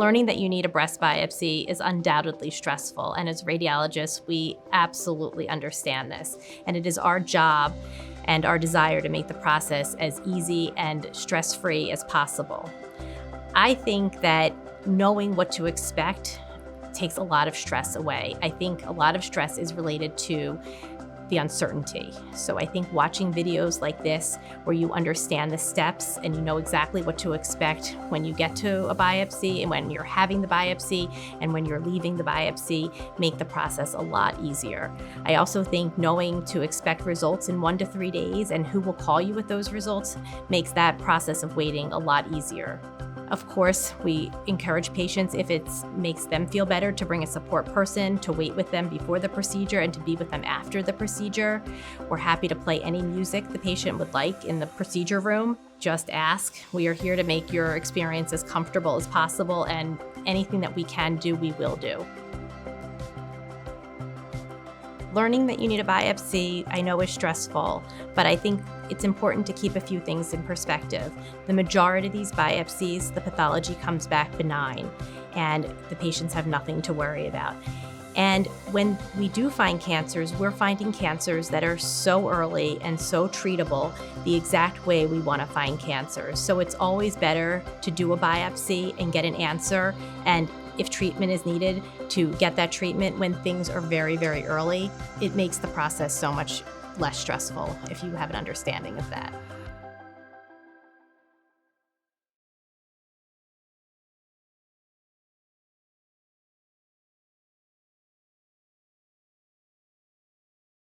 Learning that you need a breast biopsy is undoubtedly stressful, and as radiologists, we absolutely understand this. And it is our job and our desire to make the process as easy and stress-free as possible. I think that knowing what to expect takes a lot of stress away. I think a lot of stress is related to the uncertainty. So I think watching videos like this, where you understand the steps and you know exactly what to expect when you get to a biopsy and when you're having the biopsy and when you're leaving the biopsy, make the process a lot easier. I also think knowing to expect results in 1 to 3 days and who will call you with those results makes that process of waiting a lot easier. Of course, we encourage patients, if it makes them feel better, to bring a support person to wait with them before the procedure and to be with them after the procedure. We're happy to play any music the patient would like in the procedure room. Just ask. We are here to make your experience as comfortable as possible, and anything that we can do, we will do. Learning that you need a biopsy, I know, is stressful, but I think it's important to keep a few things in perspective. The majority of these biopsies, the pathology comes back benign, and the patients have nothing to worry about. And when we do find cancers, we're finding cancers that are so early and so treatable the exact way we want to find cancers. So it's always better to do a biopsy and get an answer, and if treatment is needed, to get that treatment when things are very, very early. It makes the process so much less stressful if you have an understanding of that.